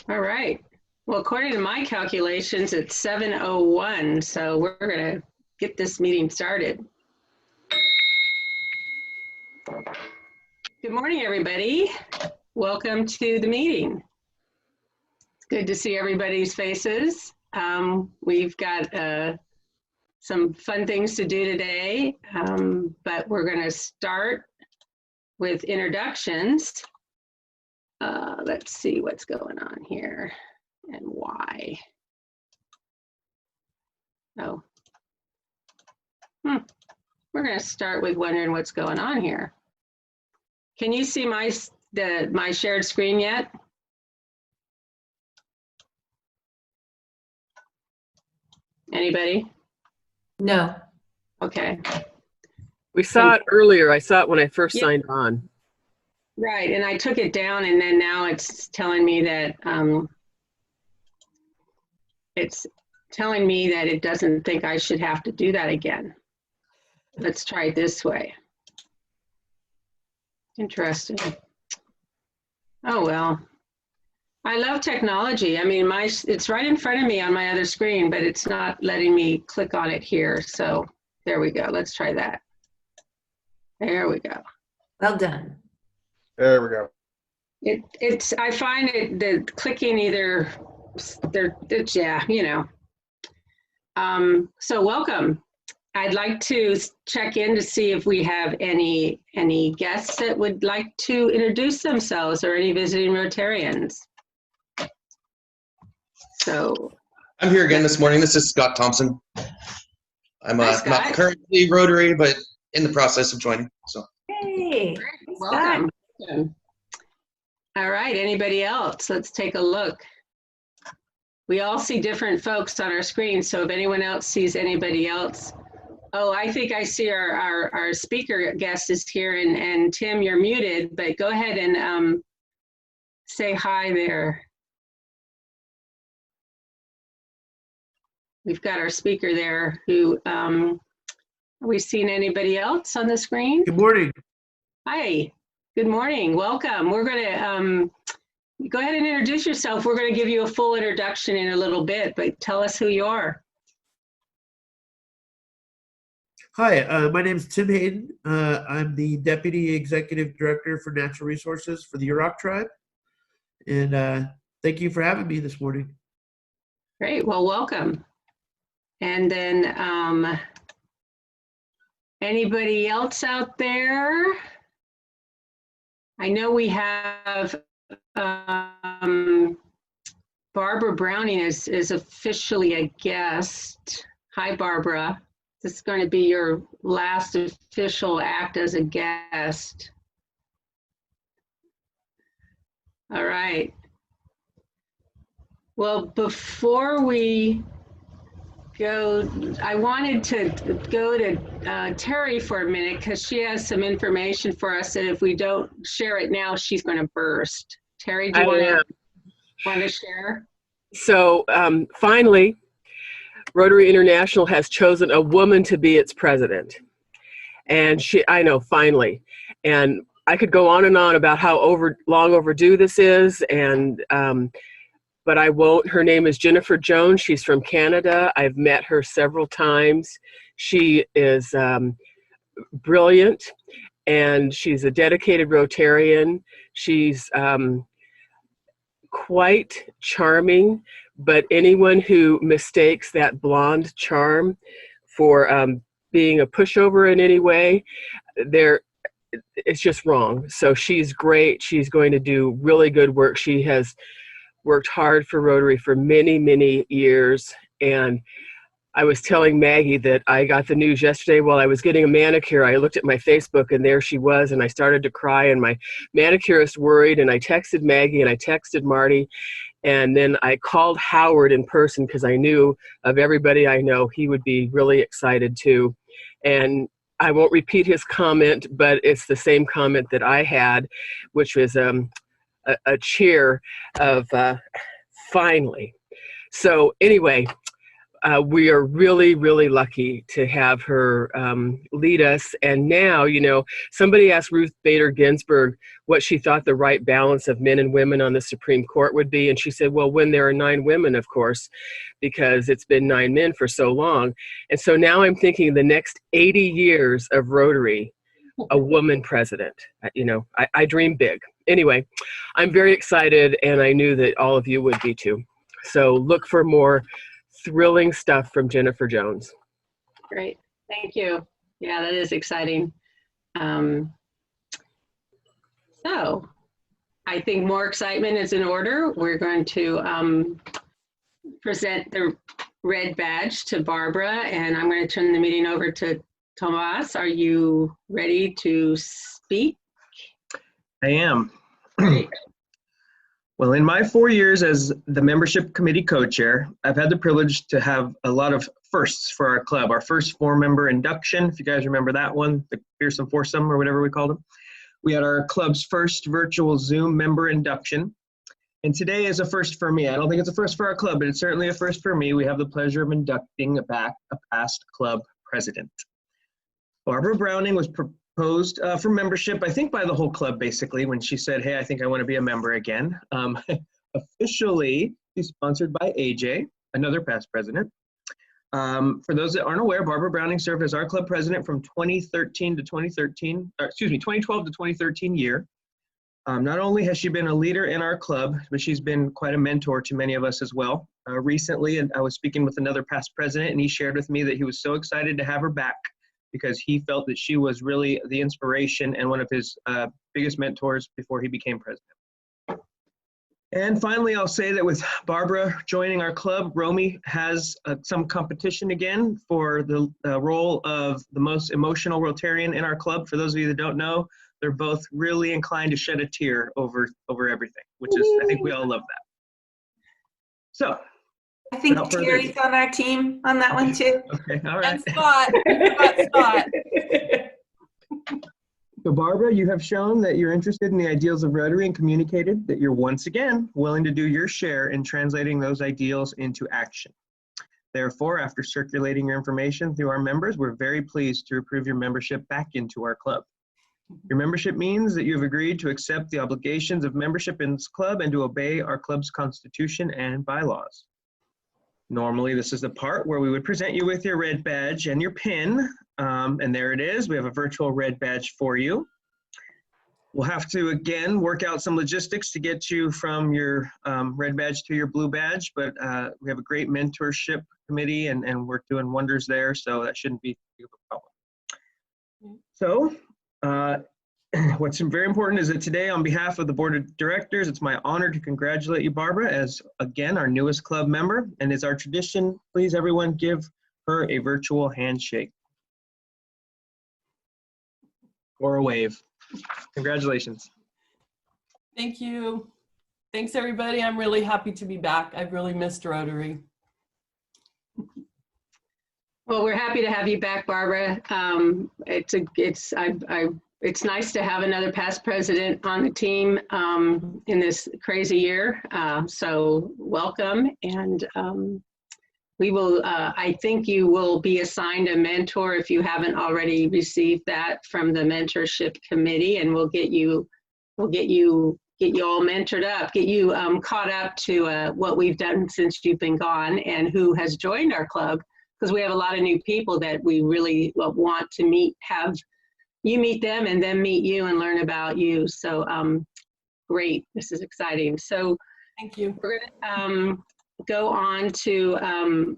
All right. Well, according to my calculations, it's 7:01, so we're going to get this meeting started. Good morning, everybody. Welcome to the meeting. It's good to see everybody's faces. We've got some fun things to do today, but we're going to start with introductions. Let's see what's going on here and why. Oh, we're going to start with wondering what's going on here. Can you see my shared screen yet? Anybody? No. Okay. We saw it earlier. I saw it when I first signed on. Right, and I took it down, and then now it's telling me that it doesn't think I should have to do that again. Let's try it this way. Interesting. Oh well. I love technology. I mean, it's right in front of me on my other screen, but it's not letting me click on it here. So there we go. Let's try that. There we go. Well done. There we go. I find the clicking either yeah, you know. So welcome. I'd like to check in to see if we have any guests that would like to introduce themselves or any visiting Rotarians. So I'm here again this morning. This is Scott Thompson. I'm not currently Rotary, but in the process of joining. So hey, welcome. All right, anybody else? Let's take a look. We all see different folks on our screen, so if anyone else sees anybody else. Oh, I think I see our speaker guest is here, and Tim, you're muted, but go ahead and say hi there. We've got our speaker there who, are we seeing anybody else on the screen? Good morning. Hi, good morning, welcome. We're gonna, go ahead and introduce yourself. We're gonna give you a full introduction in a little bit, but tell us who you are. Hi, my name is Tim Hayden. I'm the Deputy Executive Director for Natural Resources for the Yurok Tribe. And thank you for having me this morning. Great, well, welcome. And then anybody else out there? I know we have Barbara Browning is officially a guest. Hi, Barbara. This is going to be your last official act as a guest. All right. Well, before we go, I wanted to go to Terry for a minute because she has some information for us that if we don't share it now, she's going to burst. Terry, do you want to share? So finally, Rotary International has chosen a woman to be its president. And I know, finally. And I could go on and on about how long overdue this is, and but I won't. Her name is Jennifer Jones. She's from Canada. I've met her several times. She is brilliant, and she's a dedicated Rotarian. She's quite charming, but anyone who mistakes that blonde charm for being a pushover in any way, it's just wrong. So she's great. She's going to do really good work. She has worked hard for Rotary for many, many years. And I was telling Maggie that I got the news yesterday while I was getting a manicure. I looked at my Facebook and there she was, and I started to cry, and my manicurist worried, and I texted Maggie and I texted Marty, and then I called Howard in person because I knew of everybody I know he would be really excited too. And I won't repeat his comment, but it's the same comment that I had, which was a cheer of finally. So anyway, we are really, really lucky to have her lead us. And now, you know, somebody asked Ruth Bader Ginsburg what she thought the right balance of men and women on the Supreme Court would be. And she said, well, when there are 9 women, of course, because it's been 9 men for so long. And so now I'm thinking the next 80 years of Rotary, a woman president. You know, I dream big. Anyway, I'm very excited, and I knew that all of you would be too. So look for more thrilling stuff from Jennifer Jones. Great, thank you. Yeah, that is exciting. So I think more excitement is in order. We're going to present the red badge to Barbara, and I'm going to turn the meeting over to Tomas. Are you ready to speak? I am. Great. Well, in my 4 years as the membership committee co-chair, I've had the privilege to have a lot of firsts for our club. Our first 4-member induction, if you guys remember that one, the fearsome foursome or whatever we called them. We had our club's first virtual Zoom member induction. And today is a first for me. I don't think it's a first for our club, but it's certainly a first for me. We have the pleasure of inducting back a past club president. Barbara Browning was proposed for membership, I think by the whole club basically, when she said, hey, I think I want to be a member again. Officially, she's sponsored by AJ, another past president. For those that aren't aware, Barbara Browning served as our club president from 2012 to 2013 year. Not only has she been a leader in our club, but she's been quite a mentor to many of us as well. Recently, and I was speaking with another past president, and he shared with me that he was so excited to have her back because he felt that she was really the inspiration and one of his biggest mentors before he became president. And finally, I'll say that with Barbara joining our club, Romy has some competition again for the role of the most emotional Rotarian in our club. For those of you that don't know, they're both really inclined to shed a tear over everything, which is, I think we all love that. So. I think Terry's on our team on that one too. Okay, all right. And Scott. You forgot Scott. So Barbara, you have shown that you're interested in the ideals of Rotary and communicated that you're once again willing to do your share in translating those ideals into action. Therefore, after circulating your information through our members, we're very pleased to approve your membership back into our club. Your membership means that you have agreed to accept the obligations of membership in this club and to obey our club's constitution and bylaws. Normally, this is the part where we would present you with your red badge and your pin, and there it is. We have a virtual red badge for you. We'll have to, again, work out some logistics to get you from your red badge to your blue badge, but we have a great mentorship committee, and we're doing wonders there, so that shouldn't be a problem. So, what's very important is that today, on behalf of the board of directors, it's my honor to congratulate you, Barbara, as again our newest club member. And as our tradition, please everyone give her a virtual handshake or a wave. Congratulations. Thank you. Thanks, everybody. I'm really happy to be back. I've really missed Rotary. Well, we're happy to have you back, Barbara. It's nice to have another past president on the team in this crazy year. So welcome, and we will. I think you will be assigned a mentor if you haven't already received that from the mentorship committee, and we'll get you all mentored up, get you caught up to what we've done since you've been gone and who has joined our club, because we have a lot of new people that we really want to meet. Have you meet them and then meet you and learn about you. So great, this is exciting. So thank you. We're gonna go on to,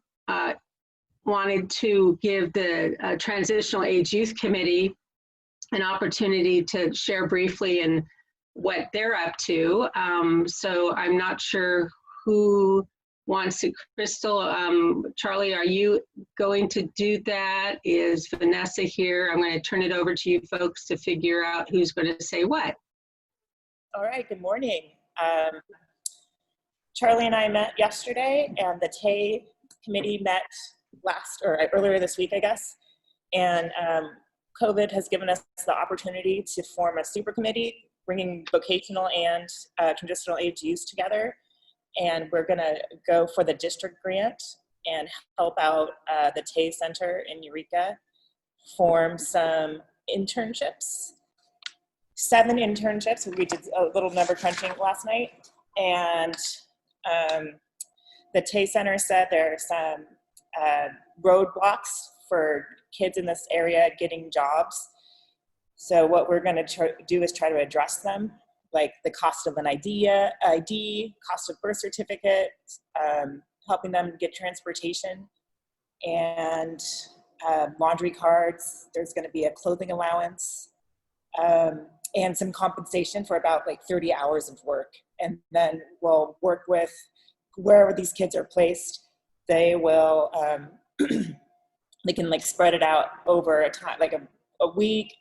wanted to give the Transitional Age Youth Committee an opportunity to share briefly in what they're up to. So I'm not sure who wants to. Crystal, Charlie, are you going to do that? Is Vanessa here? I'm going to turn it over to you folks to figure out who's going to say what. All right, good morning. Charlie and I met yesterday, and the TAY committee met earlier this week, I guess. And COVID has given us the opportunity to form a super committee, bringing vocational and transitional age youth together. And we're gonna go for the district grant and help out the TAY Center in Eureka form some internships. 7 internships. We did a little number crunching last night, and the TAY Center said there are some roadblocks for kids in this area getting jobs. So what we're going to do is try to address them, like the cost of an ID, cost of birth certificate, helping them get transportation, and laundry cards. There's going to be a clothing allowance, and some compensation for about like 30 hours of work. And then we'll work with wherever these kids are placed. They will, they can like spread it out over a time, like a week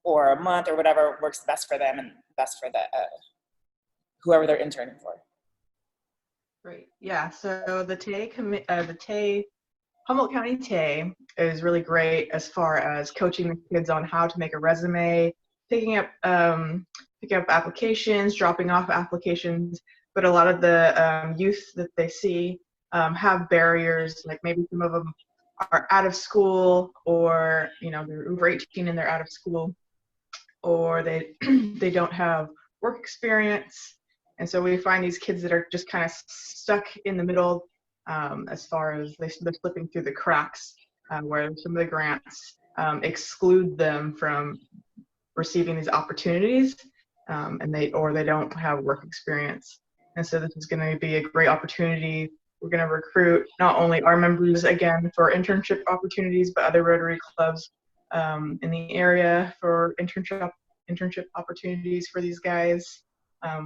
or a month or whatever works best for them and best for the whoever they're interning for. Great. Yeah. So the TAY Humboldt County TAY is really great as far as coaching the kids on how to make a resume, picking up applications, dropping off applications. But a lot of the youth that they see have barriers, like maybe some of them are out of school, or they're over 18 and they're out of school, or they don't have work experience. And so we find these kids that are just kind of stuck in the middle as far as they're slipping through the cracks, where some of the grants exclude them from receiving these opportunities, and they don't have work experience. And so this is going to be a great opportunity. We're going to recruit not only our members again for internship opportunities, but other Rotary clubs in the area for internship opportunities for these guys.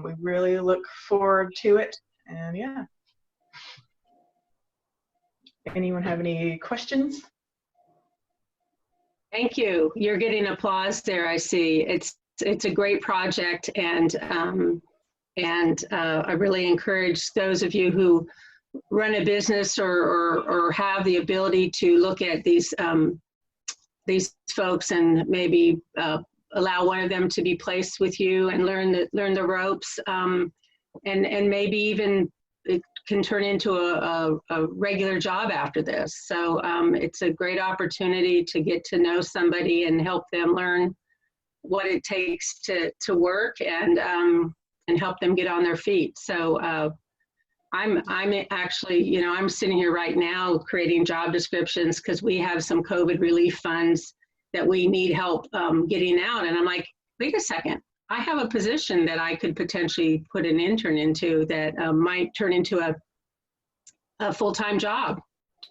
We really look forward to it. And yeah. Anyone have any questions? Thank you. You're getting applause there, I see. It's a great project, and I really encourage those of you who run a business or have the ability to look at these folks and maybe allow one of them to be placed with you and learn the ropes, and maybe even it can turn into a regular job after this. So it's a great opportunity to get to know somebody and help them learn what it takes to work and help them get on their feet. So I'm actually, I'm sitting here right now creating job descriptions because we have some COVID relief funds that we need help getting out. And I'm like, wait a second, I have a position that I could potentially put an intern into that might turn into a full-time job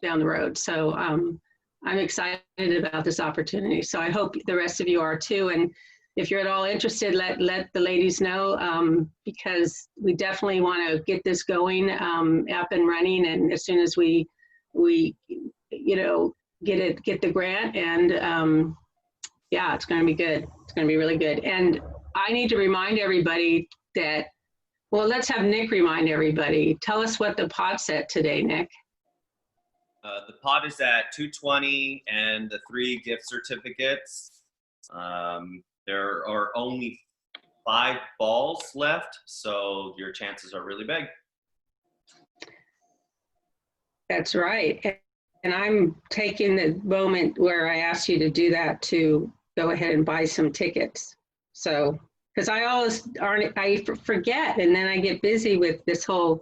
down the road. So I'm excited about this opportunity. So I hope the rest of you are too. And if you're at all interested, let the ladies know, because we definitely want to get this going up and running. And as soon as we get the grant, and yeah, it's going to be good. It's going to be really good. And I need to remind everybody that, well, let's have Nick remind everybody. Tell us what the pot's at today, Nick. The pot is at $220 and the 3 gift certificates. There are only 5 balls left, so your chances are really big. That's right. And I'm taking the moment where I asked you to do that to go ahead and buy some tickets. So, because I forget, and then I get busy with this whole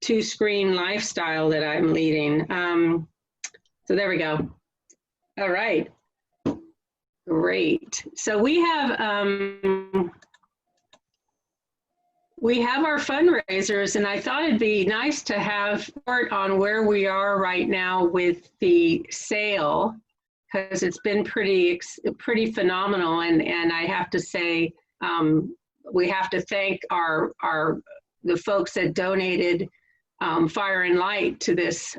2-screen lifestyle that I'm leading. So there we go. All right. Great. So we have our fundraisers, and I thought it'd be nice to have report on where we are right now with the sale, because it's been pretty phenomenal. And I have to say, we have to thank the folks that donated Fire and Light to this,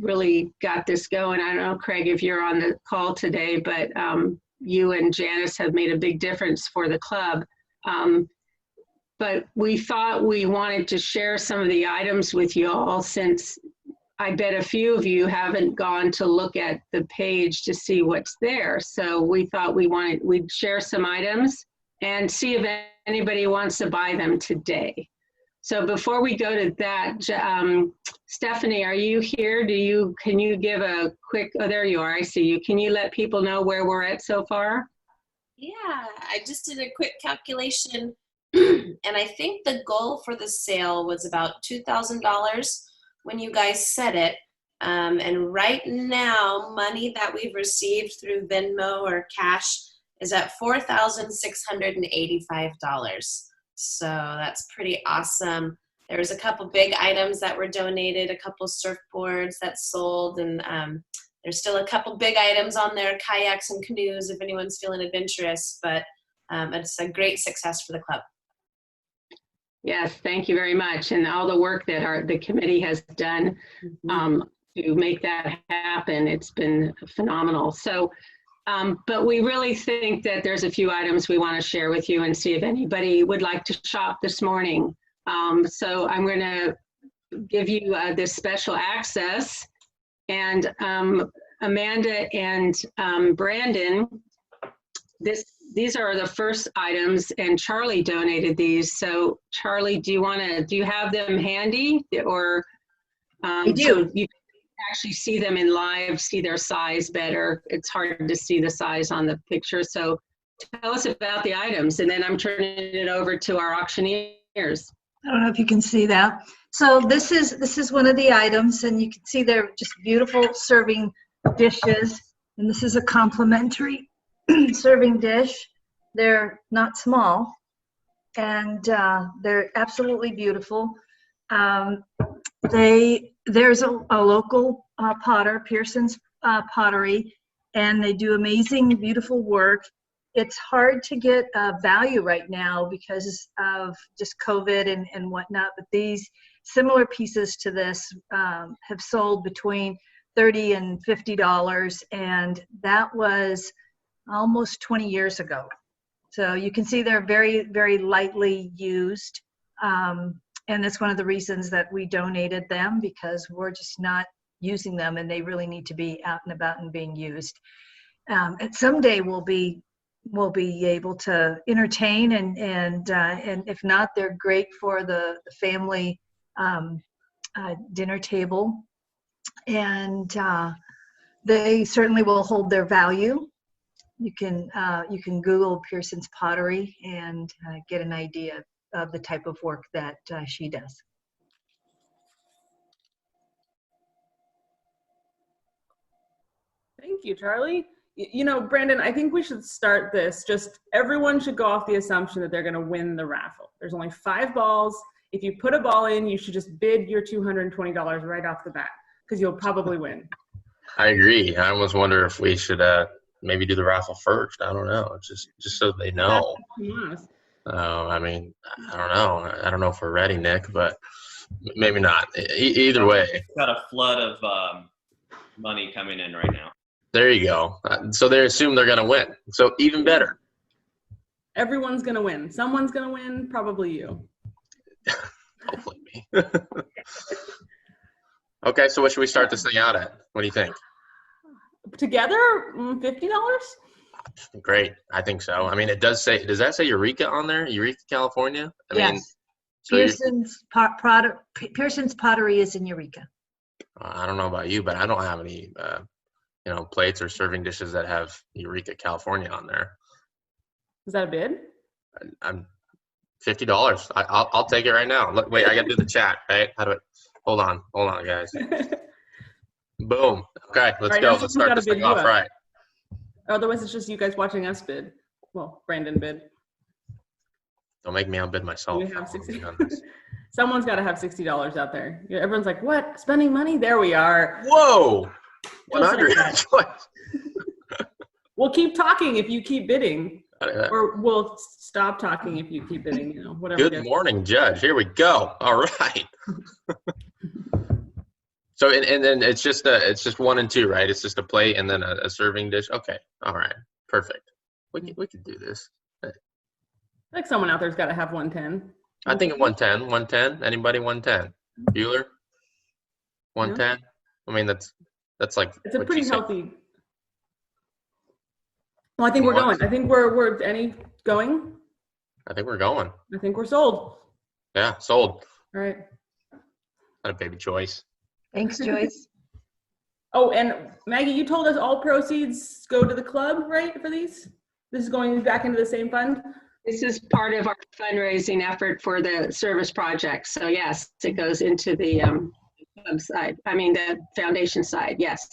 really got this going. I don't know, Craig, if you're on the call today, but you and Janice have made a big difference for the club. But we thought we wanted to share some of the items with you all, since I bet a few of you haven't gone to look at the page to see what's there. So we thought we'd share some items and see if anybody wants to buy them today. So before we go to that, Stephanie, are you here? Can you give a quick, oh, there you are, I see you. Can you let people know where we're at so far? Yeah, I just did a quick calculation and I think the goal for the sale was about $2,000 when you guys said it. And right now, money that we've received through Venmo or cash is at $4,685. So that's pretty awesome. There was a couple big items that were donated, a couple surfboards that sold, and there's still a couple big items on there, kayaks and canoes if anyone's feeling adventurous, but it's a great success for the club. Yes, thank you very much. And all the work that the committee has done to make that happen, it's been phenomenal. So, but we really think that there's a few items we want to share with you and see if anybody would like to shop this morning. So I'm going to give you this special access. And Amanda and Brandon, these are the first items, and Charlie donated these. So Charlie, do you have them handy, or I do. so you can actually see them in live, see their size better? It's hard to see the size on the picture. So tell us about the items, and then I'm turning it over to our auctioneers. I don't know if you can see that. So this is one of the items, and you can see they're just beautiful serving dishes. And this is a complimentary serving dish. They're not small, and they're absolutely beautiful. There's a local potter, Pearson's Pottery, and they do amazing, beautiful work. It's hard to get value right now because of just COVID and whatnot, but these similar pieces to this have sold between $30 and $50, and that was almost 20 years ago. So you can see they're very, very lightly used, and that's one of the reasons that we donated them, because we're just not using them, and they really need to be out and about and being used. And someday we'll be able to entertain, and if not, they're great for the family dinner table, and they certainly will hold their value. You can Google Pearson's Pottery and get an idea of the type of work that she does. Thank you, Charlie. You know, Brandon, I think we should start this. Just everyone should go off the assumption that they're going to win the raffle. There's only 5 balls. If you put a ball in, you should just bid your $220 right off the bat, because you'll probably win. I agree. I almost wonder if we should maybe do the raffle first. I don't know, just so they know. I mean, I don't know. I don't know if we're ready, Nick, but maybe not. Either way. It's got a flood of money coming in right now. There you go. So they assume they're going to win. So even better. Everyone's going to win. Someone's going to win, probably you. Hopefully me. Okay, so what should we start this thing out at? What do you think? Together, $50? Great. I think so. I mean, it does say, does that say Eureka on there? Eureka, California? I mean, yes. so Pearson's Pottery is in Eureka. I don't know about you, but I don't have any plates or serving dishes that have Eureka, California on there. Is that a bid? I'm $50. I'll take it right now. Look, wait, I got to do the chat, right? How do I? Hold on, guys. Boom. Okay, let's go. Let's start this thing off right. Otherwise, it's just you guys watching us bid. Well, Brandon bid. Don't make me outbid myself. We have 60. Someone's got to have $60 out there. Everyone's like, what? Spending money? There we are. Whoa. 100. We'll keep talking if you keep bidding. Or we'll stop talking if you keep bidding, whatever. Good morning, Judge. Here we go. All right. So, and then it's just 1 and 2, right? It's just a plate and then a serving dish. Okay. All right. Perfect. We could do this. Like someone out there's got to have 110. I think 110. 110. Anybody 110? Bueller? 110. I mean, that's like. It's a pretty healthy. Well, I think we're going. I think we're going. I think we're going. I think we're sold. Yeah, sold. All right. Not a baby Joyce. Thanks, Joyce. Oh, and Maggie, you told us all proceeds go to the club, right, for these? This is going back into the same fund? This is part of our fundraising effort for the service project. So yes, it goes into the club side. I mean, the foundation side, yes.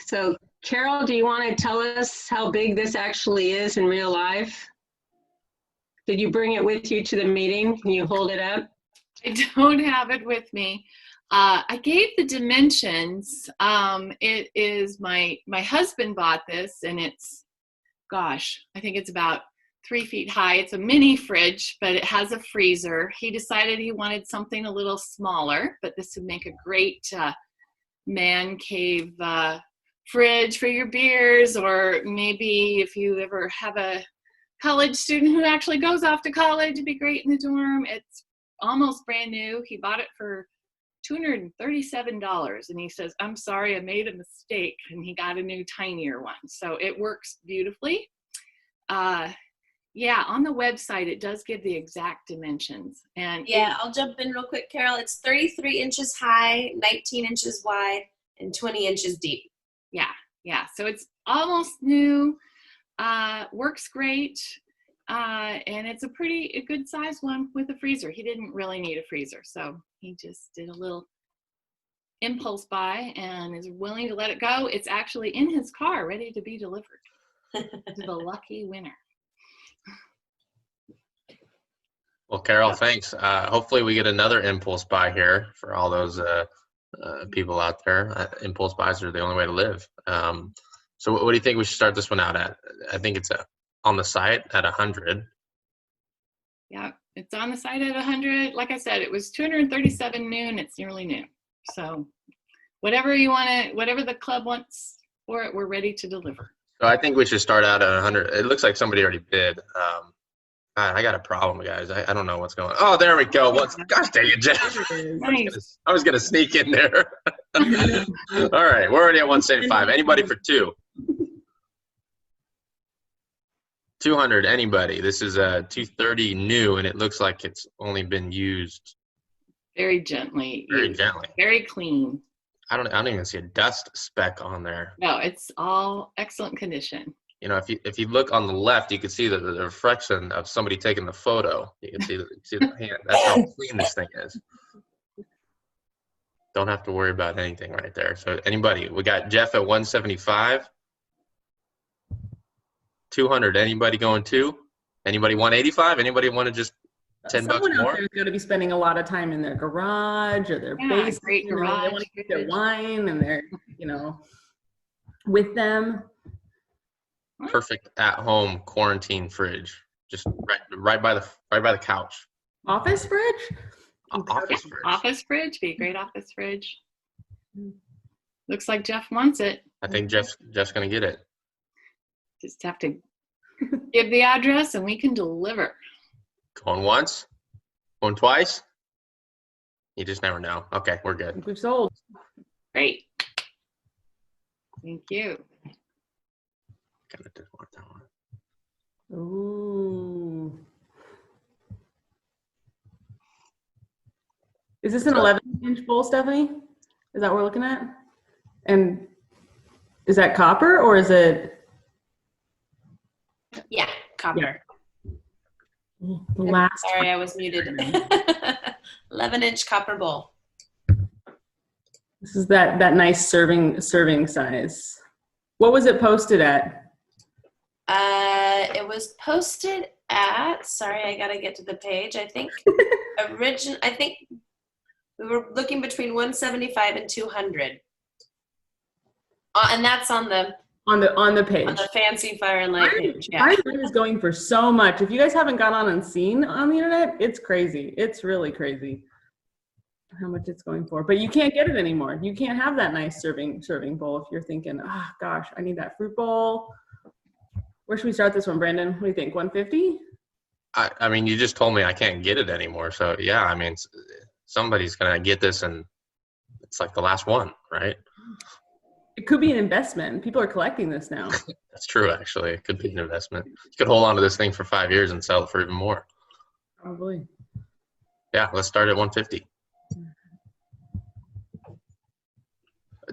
So Carol, do you want to tell us how big this actually is in real life? Did you bring it with you to the meeting? Can you hold it up? I don't have it with me. I gave the dimensions. It is my husband bought this, and it's, gosh, I think it's about 3 feet high. It's a mini fridge, but it has a freezer. He decided he wanted something a little smaller, but this would make a great man cave fridge for your beers, or maybe if you ever have a college student who actually goes off to college, it'd be great in the dorm. It's almost brand new. He bought it for $237, and he says, I'm sorry, I made a mistake, and he got a new tinier one. So it works beautifully. Yeah, on the website it does give the exact dimensions. And yeah, I'll jump in real quick, Carol. It's 33 inches high, 19 inches wide, and 20 inches deep. Yeah, so it's almost new. Works great, and it's a good size one with a freezer. He didn't really need a freezer, so he just did a little impulse buy and is willing to let it go. It's actually in his car, ready to be delivered to the lucky winner. Well, Carol, thanks. Hopefully we get another impulse buy here for all those people out there. Impulse buys are the only way to live. So what do you think we should start this one out at? I think it's on the site at 100. Yeah, it's on the site at 100. Like I said, it was 237 new, and it's nearly new. So whatever you want to, whatever the club wants for it, we're ready to deliver. So I think we should start out at 100. It looks like somebody already bid. I got a problem, guys. I don't know what's going on. Oh, there we go. Gosh dang it, Jeff. Nice. I was going to sneak in there. All right, we're already at 175. Anybody for 2? 200, anybody? This is a 230 new, and it looks like it's only been used very gently. Very gently. Very clean. I don't even see a dust speck on there. No, it's all excellent condition. You know, if you look on the left, you can see the reflection of somebody taking the photo. You can see the hand. That's how clean this thing is. Don't have to worry about anything right there. So anybody, we got Jeff at 175. 200. Anybody going 2? Anybody 185? Anybody want to just $10 Someone bucks out more? there is going to be spending a lot of time in their garage or their basement. Great You know, garage. they want to get their wine and their, with them. Perfect at-home quarantine fridge, just right by the couch. Office fridge? Office fridge. Office fridge, be a great office fridge. Looks like Jeff wants it. I think Jeff's gonna get it. Just have to give the address and we can deliver. Going once, going twice. You just never know. Okay, we're good. We've sold. Great. Thank you. Kind of didn't want that one. Ooh. Is this an 11-inch bowl, Stephanie? Is that what we're looking at? And is that copper or is it? Yeah, copper. Last. Sorry, I was muted. 11-inch copper bowl. This is that nice serving size. What was it posted at? It was posted at, sorry, I gotta get to the page. I think I think we were looking between 175 and 200. And that's on the page. On the fancy fire and light page. Yeah. My friend is going for so much. If you guys haven't gone on and seen on the internet, it's crazy. It's really crazy how much it's going for. But you can't get it anymore. You can't have that nice serving bowl if you're thinking, oh gosh, I need that fruit bowl. Where should we start this one, Brandon? What do you think? 150? I mean, you just told me I can't get it anymore. So yeah, I mean, somebody's gonna get this and it's like the last one, right? It could be an investment. People are collecting this now. That's true, actually. It could be an investment. You could hold on to this thing for 5 years and sell it for even more. Probably. Yeah, let's start at 150.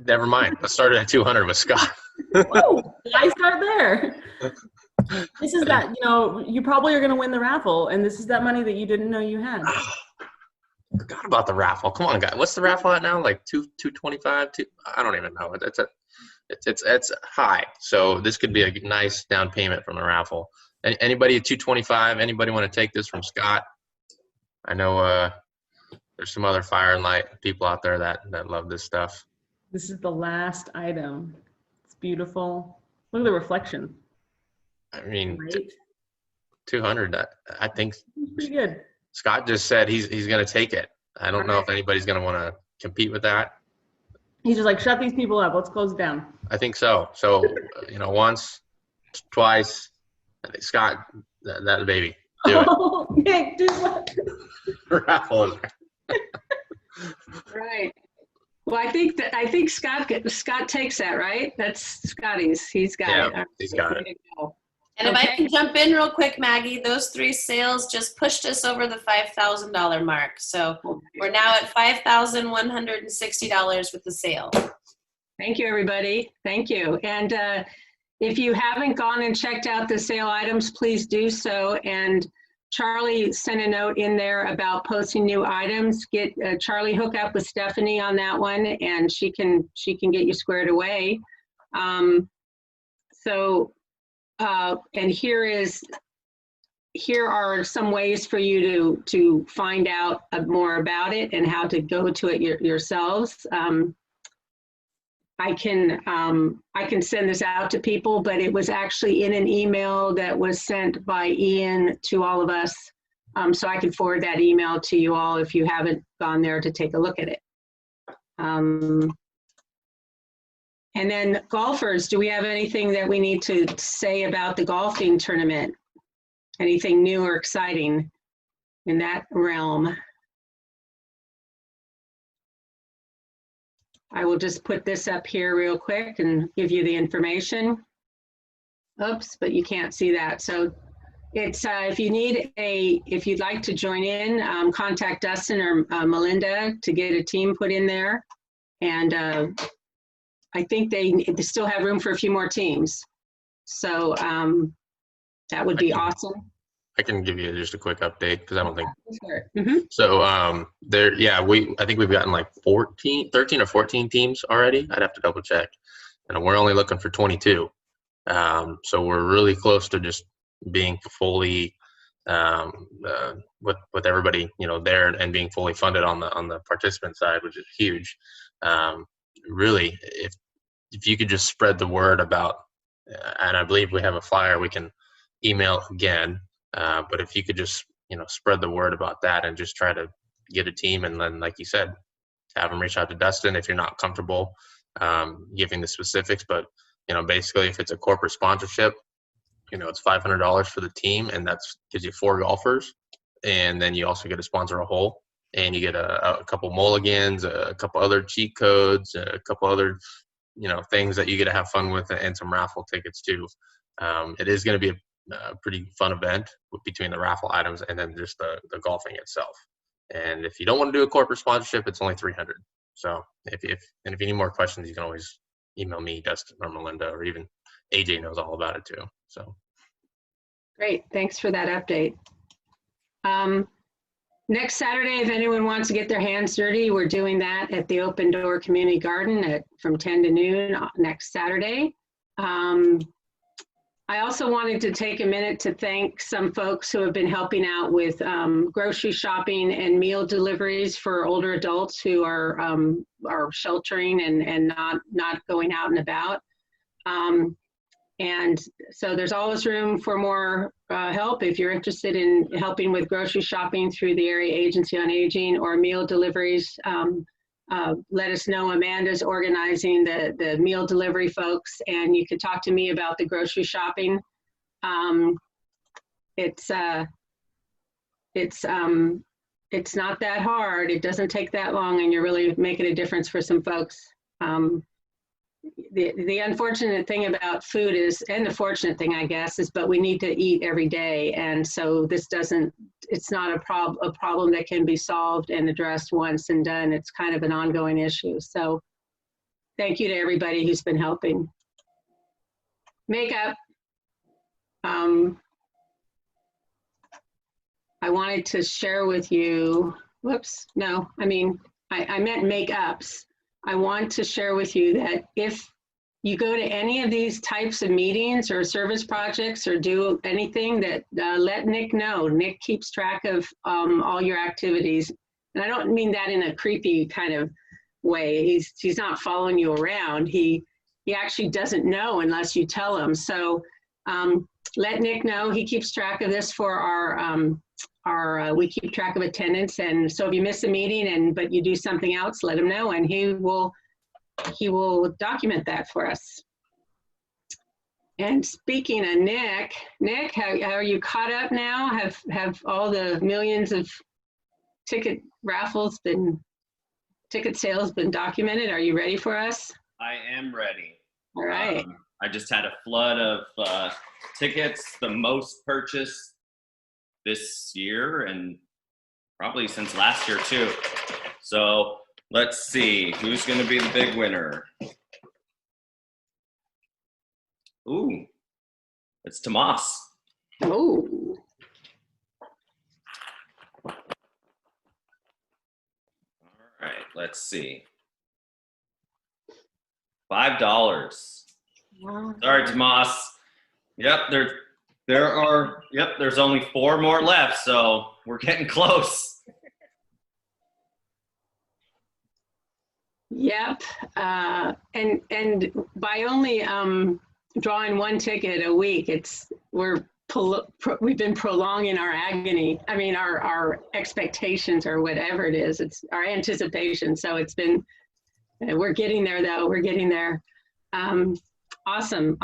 Never mind. Let's start at 200 with Scott. Whoa, why start there? This is that, you know, you probably are going to win the raffle, and this is that money that you didn't know you had. Forgot about the raffle. Come on, guys. What's the raffle at now? Like 225? I don't even know. It's high. So this could be a nice down payment from the raffle. Anybody at 225? Anybody want to take this from Scott? I know there's some other fire and light people out there that love this stuff. This is the last item. It's beautiful. Look at the reflection. I mean, Right? 200. I think Pretty good. Scott just said he's going to take it. I don't know if anybody's going to want to compete with that. He's just like, shut these people up. Let's close it down. I think so. So, you know, once, twice, I think Scott, that baby, do it. Oh, Nick, do what? Raffle is Right. Well, I think Scott takes that, right? That's Scotty's. He's got it. He's got it. And if I can jump in real quick, Maggie, those 3 sales just pushed us over the $5,000 mark. So we're now at $5,160 with the sale. Thank you, everybody. Thank you. And if you haven't gone and checked out the sale items, please do so. And Charlie sent a note in there about posting new items. Get Charlie, hook up with Stephanie on that one, and she can get you squared away. And here are some ways for you to find out more about it and how to go to it yourselves. I can send this out to people, but it was actually in an email that was sent by Ian to all of us. So I can forward that email to you all if you haven't gone there to take a look at it. And then golfers, do we have anything that we need to say about the golfing tournament? Anything new or exciting in that realm? I will just put this up here real quick and give you the information. Oops, but you can't see that. So it's if you'd like to join in, contact Dustin or Melinda to get a team put in there. And I think they still have room for a few more teams. So that would be awesome. I can give you just a quick update because I don't think. Mm-hmm. So I think we've gotten like 13 or 14 teams already. I'd have to double check, and we're only looking for 22. So we're really close to just being fully with everybody, you know, there and being fully funded on the participant side, which is huge. Really, if you could just spread the word about, and I believe we have a flyer we can email again. But if you could just, you know, spread the word about that and just try to get a team, and then, like you said, have them reach out to Dustin if you're not comfortable giving the specifics. But, you know, basically if it's a corporate sponsorship, you know, it's $500 for the team, and that gives you 4 golfers. And then you also get to sponsor a hole, and you get a couple mulligans, a couple other cheat codes, a couple other, you know, things that you get to have fun with, and some raffle tickets too. It is going to be a pretty fun event between the raffle items and then just the golfing itself. And if you don't want to do a corporate sponsorship, it's only $300. So if you need more questions, you can always email me, Dustin, or Melinda, or even AJ knows all about it too. So great, thanks for that update. Next Saturday, if anyone wants to get their hands dirty, we're doing that at the Open Door Community Garden from 10 to noon next Saturday. I also wanted to take a minute to thank some folks who have been helping out with grocery shopping and meal deliveries for older adults who are sheltering and not going out and about. And so there's always room for more help. If you're interested in helping with grocery shopping through the Area Agency on Aging or meal deliveries, let us know. Amanda's organizing the meal delivery folks, and you can talk to me about the grocery shopping. It's it's not that hard. It doesn't take that long, and you're really making a difference for some folks. The unfortunate thing about food is, and the fortunate thing, I guess, is, but we need to eat every day. And so this doesn't, it's not a problem that can be solved and addressed once and done. It's kind of an ongoing issue. So thank you to everybody who's been helping. Makeup. I wanted to share with you, whoops, no, I mean, I meant makeups. I want to share with you that if you go to any of these types of meetings or service projects or do anything, that let Nick know. Nick keeps track of all your activities. And I don't mean that in a creepy kind of way. He's not following you around. He actually doesn't know unless you tell him. So let Nick know. He keeps track of this for we keep track of attendance. And so if you miss a meeting but you do something else, let him know, and he will document that for us. And speaking of Nick, are you caught up now? Have all the millions of ticket sales been documented? Are you ready for us? I am ready. All right. I just had a flood of tickets, the most purchased this year and probably since last year too. So let's see who's going to be the big winner. Ooh, it's Tomas. Oh. All right, let's see. $5. Sorry, Tomas. Yep, there's only 4 more left, so we're getting close. Yep, and by only drawing 1 ticket a week, we've been prolonging our agony. I mean, our expectations or whatever it is. It's our anticipation. So it's been. We're getting there, though. We're getting there. Awesome.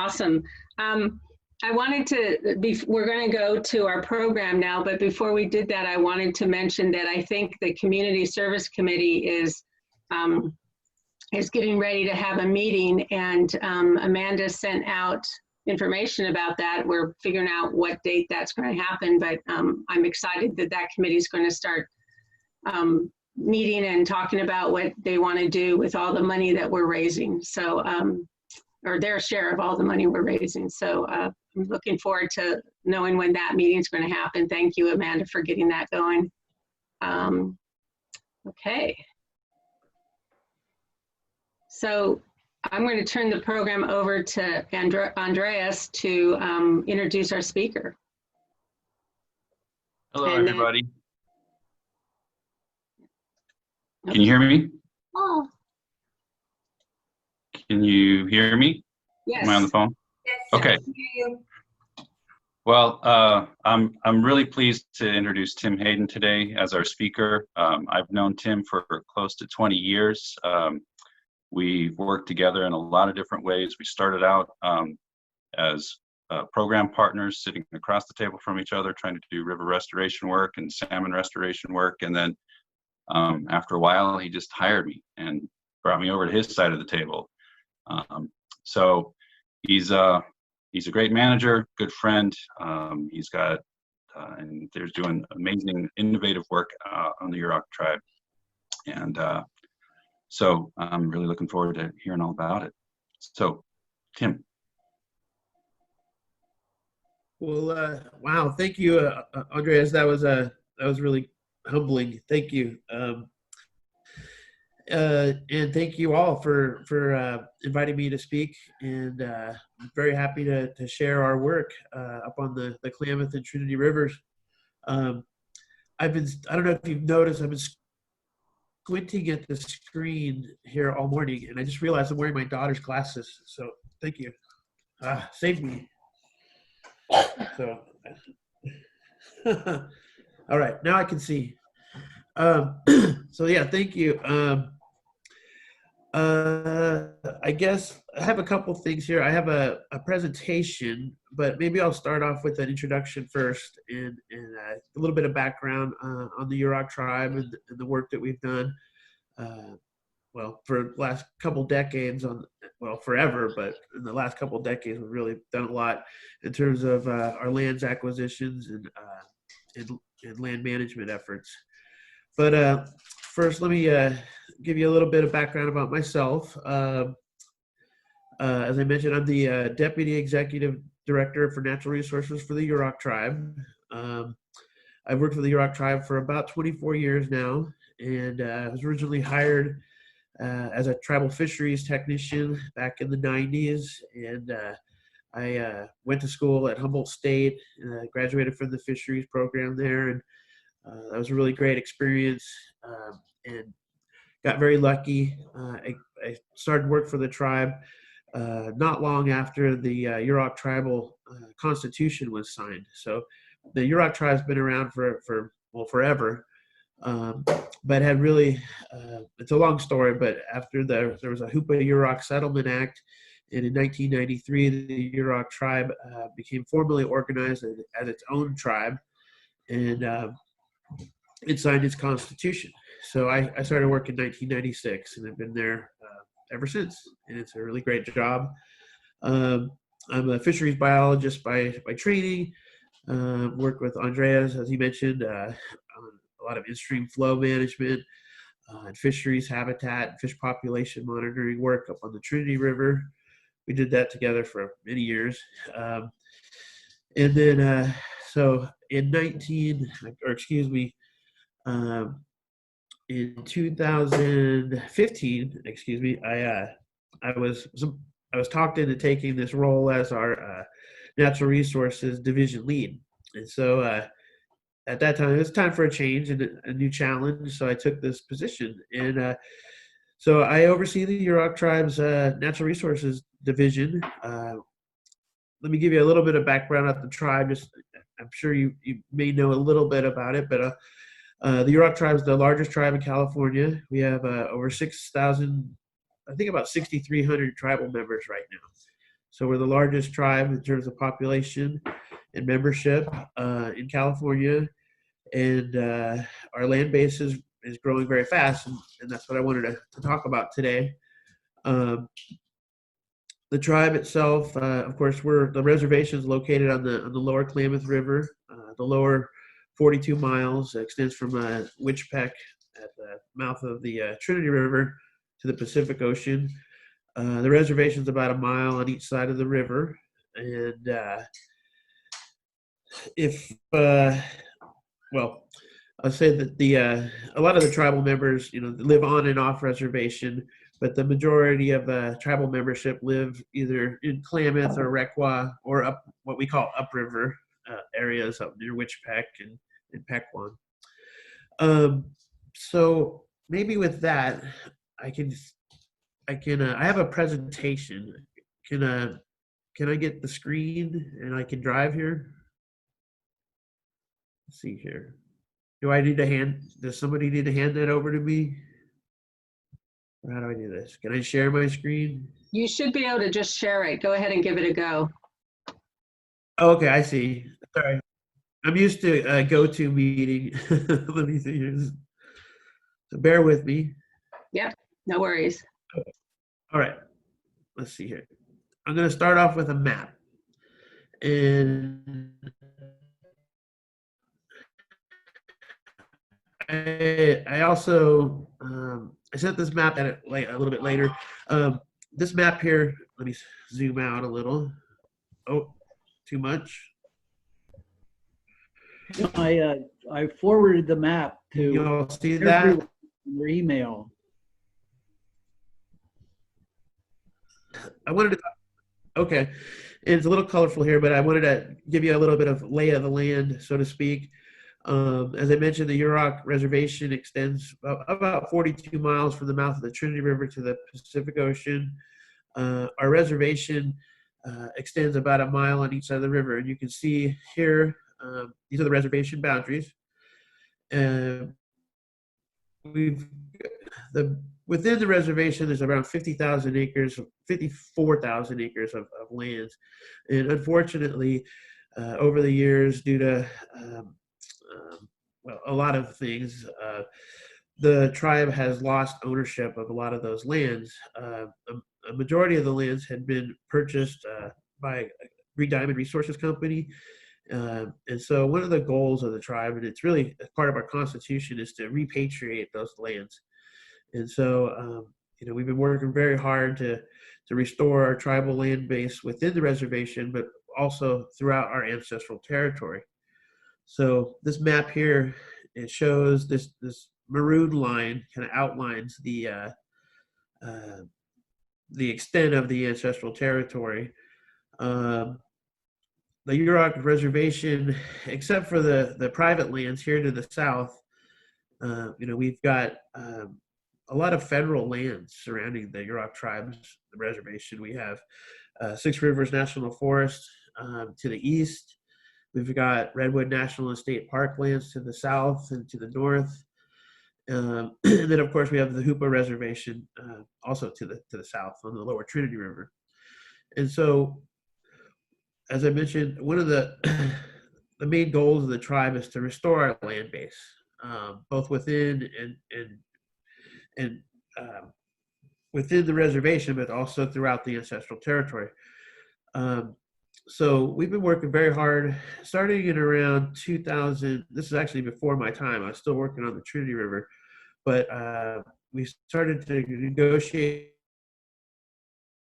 I wanted to, we're going to go to our program now, but before we did that, I wanted to mention that I think the Community Service Committee is getting ready to have a meeting, and Amanda sent out information about that. We're figuring out what date that's going to happen, but I'm excited that committee is going to start meeting and talking about what they want to do with all the money that we're raising. So, or their share of all the money we're raising. So I'm looking forward to knowing when that meeting is going to happen. Thank you, Amanda, for getting that going. Okay. So I'm going to turn the program over to Andreas to introduce our speaker. Hello, everybody. Can you hear me? Oh. Can you hear me? Yes. Am I on the phone? Yes. Okay. I can hear you. Well, I'm really pleased to introduce Tim Hayden today as our speaker. I've known Tim for close to 20 years. We've worked together in a lot of different ways. We started out as program partners, sitting across the table from each other, trying to do river restoration work and salmon restoration work. And then after a while, he just hired me and brought me over to his side of the table. So he's a great manager, good friend. He's got, and they're doing amazing, innovative work on the Yurok tribe. And so I'm really looking forward to hearing all about it. So, Tim. Well, wow, thank you, Andreas. That was really humbling. Thank you. And thank you all for inviting me to speak. And I'm very happy to share our work up on the Klamath and Trinity Rivers. I don't know if you've noticed, I've been squinting at the screen here all morning, and I just realized I'm wearing my daughter's glasses. So thank you. Saved me. So, all right, now I can see. So yeah, thank you. I guess I have a couple things here. I have a presentation, but maybe I'll start off with an introduction first and a little bit of background on the Yurok tribe and the work that we've done. Well, for the last couple decades, forever, but in the last couple decades, we've really done a lot in terms of our lands acquisitions and land management efforts. But first, let me give you a little bit of background about myself. As I mentioned, I'm the Deputy Executive Director for Natural Resources for the Yurok tribe. I've worked for the Yurok tribe for about 24 years now, and I was originally hired as a tribal fisheries technician back in the 90s, and I went to school at Humboldt State, graduated from the fisheries program there, and that was a really great experience, and got very lucky. I started work for the tribe not long after the Yurok tribal constitution was signed. So the Yurok tribe's been around for forever, but had really, it's a long story, but after there was a Hoopa Yurok Settlement Act, and in 1993, the Yurok tribe became formally organized as its own tribe, and it signed its constitution. So I started work in 1996, and I've been there ever since, and it's a really great job. I'm a fisheries biologist by training. Work with Andreas, as he mentioned, on a lot of in-stream flow management, and fisheries habitat, and fish population monitoring work up on the Trinity River. We did that together for many years. And then, so in 2015, I was talked into taking this role as our natural resources division lead, and so at that time it was time for a change and a new challenge. So I took this position, and so I oversee the Yurok tribe's natural resources division. Let me give you a little bit of background on the tribe. I'm sure you may know a little bit about it, but the Yurok tribe is the largest tribe in California. We have over 6,000, I think about 6,300 tribal members right now. So we're the largest tribe in terms of population and membership in California, and our land base is growing very fast, and that's what I wanted to talk about today. The tribe itself, of course, the reservation is located on the lower Klamath River. The lower 42 miles extends from Witchpeck at the mouth of the Trinity River to the Pacific Ocean. The reservation is about a mile on each side of the river, and I'll say that a lot of the tribal members, live on and off reservation, but the majority of tribal membership live either in Klamath or Requa or up what we call upriver areas up near Witchpeck and Pequon. So maybe with that, I have a presentation. Can I get the screen and I can drive here? Let's see here. Does somebody need to hand that over to me? Or how do I do this? Can I share my screen? You should be able to just share it. Go ahead and give it a go. Okay, I see. Sorry. I'm used to GoToMeeting. Let me see here. So bear with me. Yep, no worries. Okay. All right, let's see here. I'm going to start off with a map. And I also, I sent this map a little bit later. This map here, let me zoom out a little. Oh, too much. I forwarded the map to you all see that? Your email. I wanted to, okay, it's a little colorful here, but I wanted to give you a little bit of lay of the land, so to speak. As I mentioned, the Yurok Reservation extends about 42 miles from the mouth of the Trinity River to the Pacific Ocean. Our reservation extends about a mile on each side of the river, and you can see here, these are the reservation boundaries. Within the reservation, there's around 50,000 acres, 54,000 acres of lands. And unfortunately, over the years, due to well, a lot of things. The tribe has lost ownership of a lot of those lands. A majority of the lands had been purchased by Green Diamond Resources Company. And so one of the goals of the tribe, and it's really part of our constitution, is to repatriate those lands. And so, we've been working very hard to restore our tribal land base within the reservation, but also throughout our ancestral territory. So this map here, it shows this maroon line kind of outlines the extent of the ancestral territory. The Yurok Reservation, except for the private lands here to the south, we've got a lot of federal lands surrounding the Yurok tribes, the reservation. We have Six Rivers National Forest to the east. We've got Redwood National and State Park lands to the south and to the north. And then, of course, we have the Hoopa Reservation also to the south on the lower Trinity River. And so, as I mentioned, one of the main goals of the tribe is to restore our land base, both within and within the reservation, but also throughout the ancestral territory. So we've been working very hard, starting in around 2000. This is actually before my time. I was still working on the Trinity River, but we started to negotiate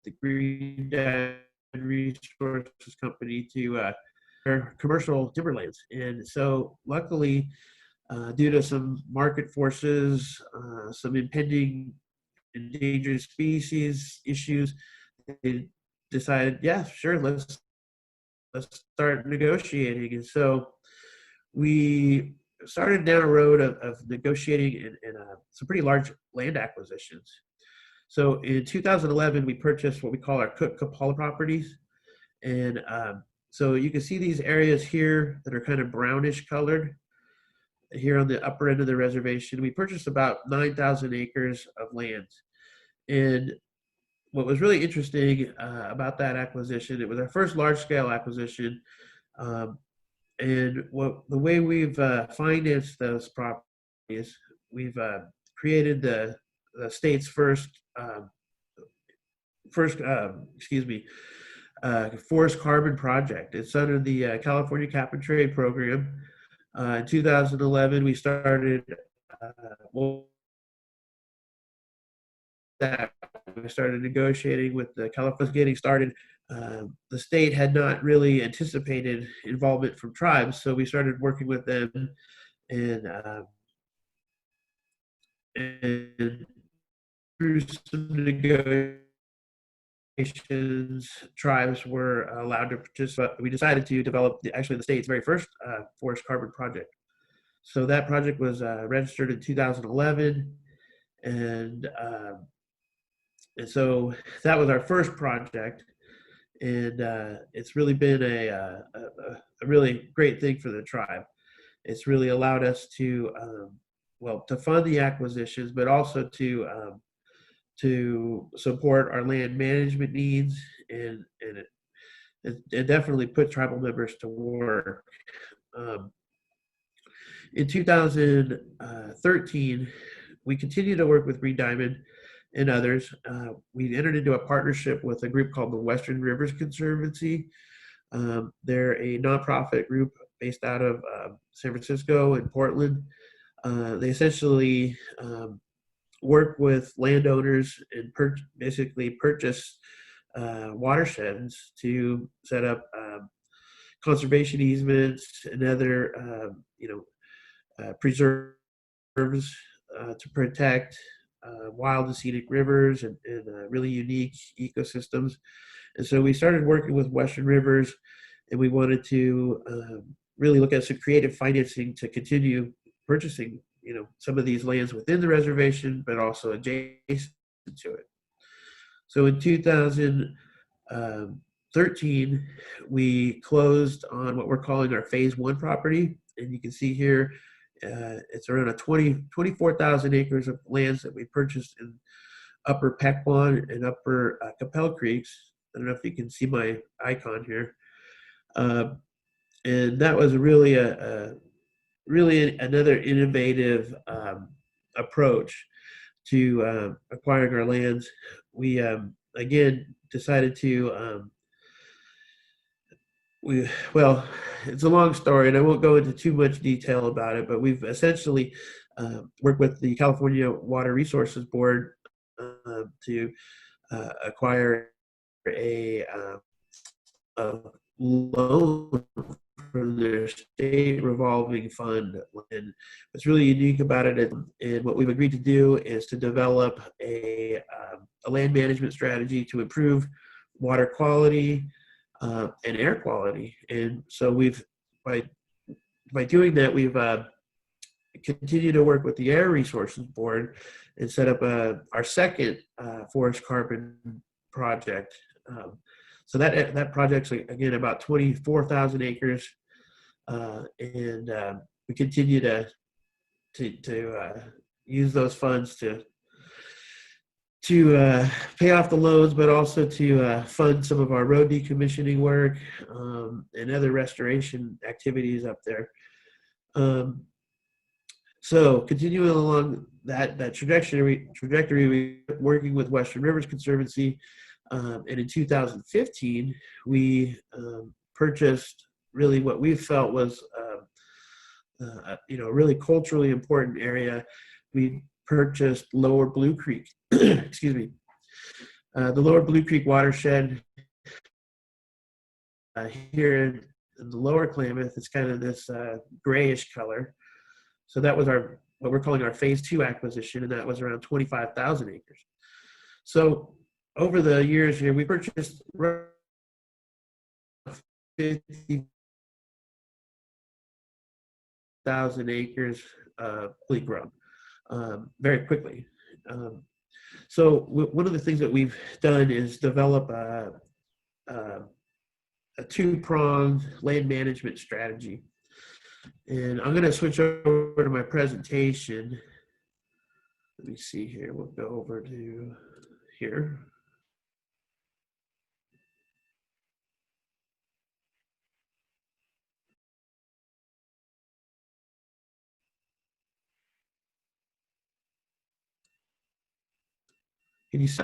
the Green Diamond Resources Company to their commercial timberlands. And so luckily, due to some market forces, some impending endangered species issues, they decided, yeah, sure, let's start negotiating. And so we started down a road of negotiating in some pretty large land acquisitions. So in 2011, we purchased what we call our Cook Kapala properties. And so you can see these areas here that are kind of brownish colored here on the upper end of the reservation. We purchased about 9,000 acres of land. And what was really interesting about that acquisition, it was our first large-scale acquisition. And the way we've financed those properties, we've created the state's first forest carbon project. It's under the California Cap and Trade Program. In 2011, we started negotiating with the California. Getting started, the state had not really anticipated involvement from tribes, so we started working with them, and through some negotiations, tribes were allowed to participate. We decided to develop the state's very first forest carbon project. So that project was registered in 2011, and so that was our first project, and it's really been a really great thing for the tribe. It's really allowed us to fund the acquisitions, but also to support our land management needs, and it definitely put tribal members to work. In 2013, we continued to work with Green Diamond and others. We entered into a partnership with a group called the Western Rivers Conservancy. They're a nonprofit group based out of San Francisco and Portland. They essentially work with landowners and basically purchase watersheds to set up conservation easements and other preserves to protect wild and scenic rivers and really unique ecosystems. And so we started working with Western Rivers, and we wanted to really look at some creative financing to continue purchasing some of these lands within the reservation, but also adjacent to it. So in 2013, we closed on what we're calling our Phase 1 property. And you can see here, it's around 24,000 acres of lands that we purchased in Upper Pequon and Upper Capel Creeks. I don't know if you can see my icon here. And that was really really another innovative approach to acquiring our lands. We again decided to well, it's a long story, and I won't go into too much detail about it, but we've essentially worked with the California Water Resources Board to acquire a loan from their state revolving fund. And what's really unique about it, and what we've agreed to do, is to develop a land management strategy to improve water quality and air quality. And so we've, by doing that, we've continued to work with the Air Resources Board and set up our second forest carbon project. So that project's, again, about 24,000 acres, and we continue to use those funds to pay off the loans, but also to fund some of our road decommissioning work and other restoration activities up there. So continuing along that trajectory, we working with Western Rivers Conservancy, and in 2015 we purchased really what we felt was a really culturally important area. We purchased Lower Blue Creek, excuse me, the Lower Blue Creek watershed here in the Lower Klamath. It's kind of this grayish color. So that was what we're calling our phase 2 acquisition, and that was around 25,000 acres. So over the years here, we purchased 50,000 acres fully grown very quickly. So one of the things that we've done is develop a two-pronged land management strategy. And I'm going to switch over to my presentation. Let me see here. We'll go over to here. Can you see?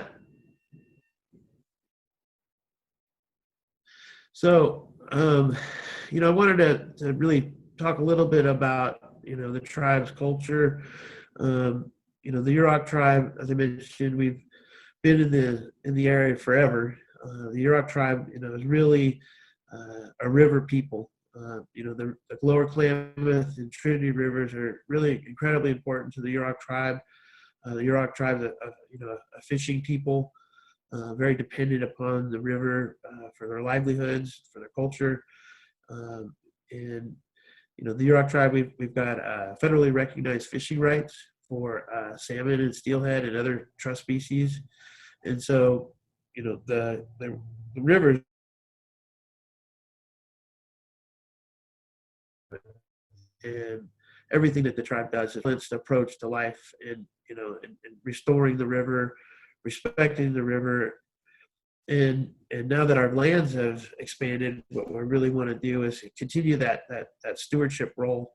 So, I wanted to really talk a little bit about, the tribe's culture. The Yurok tribe, as I mentioned, we've been in the area forever. The Yurok tribe, is really a river people. The Lower Klamath and Trinity rivers are really incredibly important to the Yurok tribe. The Yurok tribe is a fishing people, very dependent upon the river for their livelihoods, for their culture. And the Yurok tribe, we've got federally recognized fishing rights for salmon and steelhead and other trust species. And so, the rivers and everything that the tribe does is a balanced approach to life, and and restoring the river, respecting the river. And now that our lands have expanded, what we really want to do is continue that stewardship role,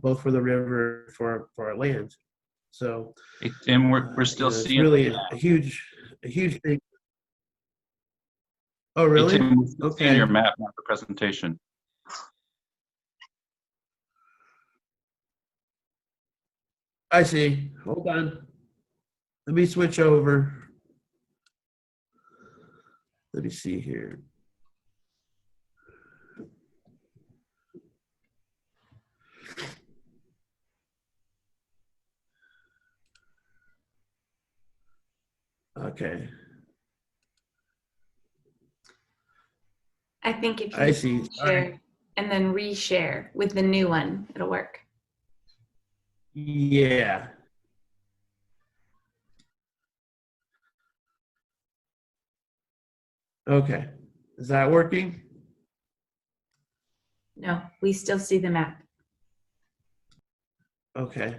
both for the river, for our lands. So, hey, Tim, we're still seeing. It's really a huge thing. Oh, really? Hey, Tim, we're still Okay. seeing your map, not the presentation. I see. Hold on. Let me switch over. Let me see here. Okay. I think if I you see. share and then reshare with the new one, it'll work. Yeah. Okay. Is that working? No, we still see the map. Okay.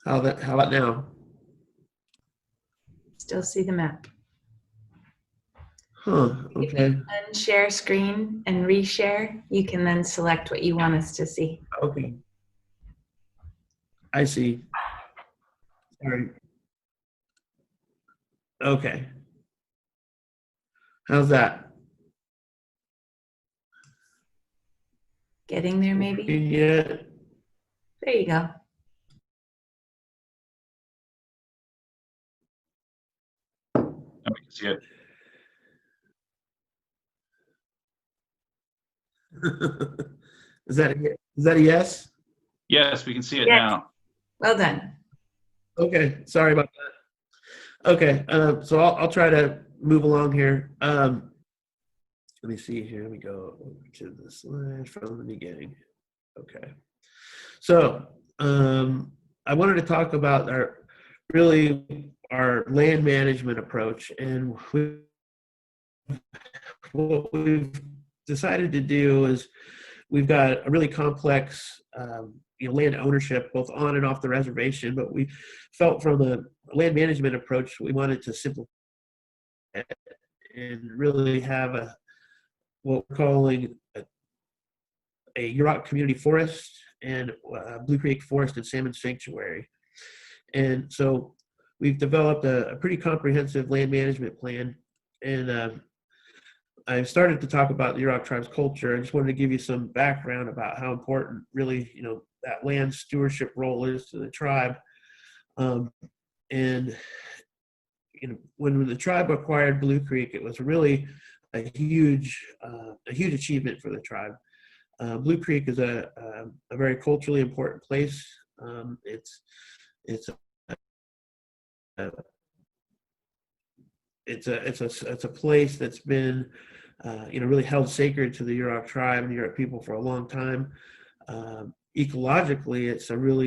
How about now? Still see the map. Huh, okay. Unshare screen and reshare. You can then select what you want us to see. Okay. I see. Sorry. Okay. How's that? Getting there, maybe? Yeah. There you go. I can see it. Is that a yes? Yes, we can see it Yes. now. Well done. Okay, sorry about that. Okay, so I'll try to move along here. Let me see here. Let me go over to the slide from the beginning. Okay, so I wanted to talk about our land management approach, and what we've decided to do is we've got a really complex land ownership both on and off the reservation, but we felt from the land management approach we wanted to simplify it and really have what we're calling a Yurok community forest and Blue Creek Forest and Salmon Sanctuary. And so we've developed a pretty comprehensive land management plan, and I started to talk about the Yurok tribe's culture. I just wanted to give you some background about how important really, that land stewardship role is to the tribe. And when the tribe acquired Blue Creek, it was really a huge achievement for the tribe. Blue Creek is a very culturally important place. It's a place that's been really held sacred to the Yurok tribe and the Yurok people for a long time. Ecologically,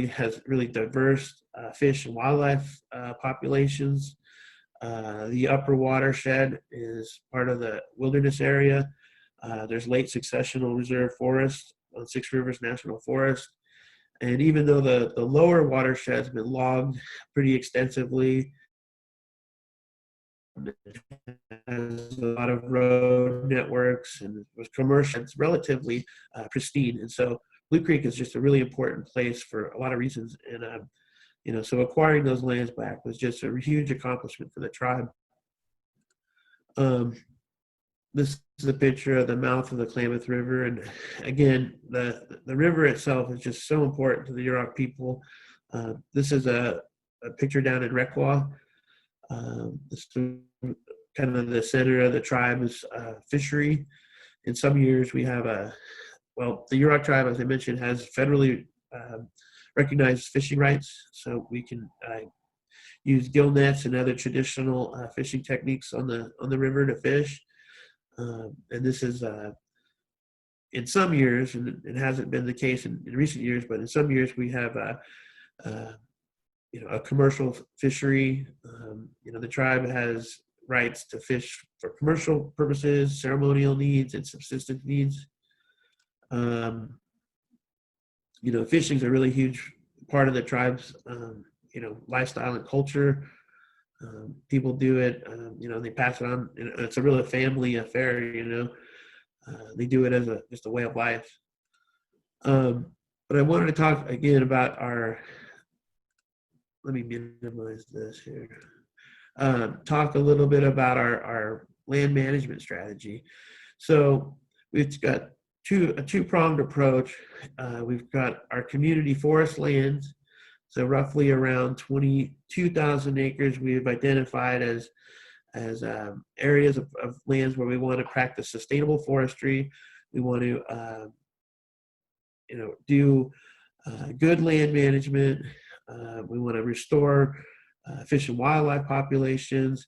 has really diverse fish and wildlife populations. The upper watershed is part of the wilderness area. There's late successional reserve forest on Six Rivers National Forest. And even though the lower watershed's been logged pretty extensively, it has a lot of road networks and with commercial, it's relatively pristine. And so Blue Creek is just a really important place for a lot of reasons. And, so acquiring those lands back was just a huge accomplishment for the tribe. This is a picture of the mouth of the Klamath River. And again, the river itself is just so important to the Yurok people. This is a picture down in Requa. This is kind of the center of the tribe's fishery. In some years we have the Yurok tribe, as I mentioned, has federally recognized fishing rights. So we can use gill nets and other traditional fishing techniques on the river to fish. And this is in some years, and it hasn't been the case in recent years, but in some years we have a commercial fishery. The tribe has rights to fish for commercial purposes, ceremonial needs, and subsistence needs. Fishing is a really huge part of the tribe's lifestyle and culture. People do it, they pass it on. It's a really family affair, they do it as just a way of life. But I wanted to talk again about let me minimize this here. Talk a little bit about our land management strategy. So we've got a two-pronged approach. We've got our community forest lands. So roughly around 22,000 acres we've identified as areas of lands where we want to practice sustainable forestry. We want to do good land management. We want to restore fish and wildlife populations,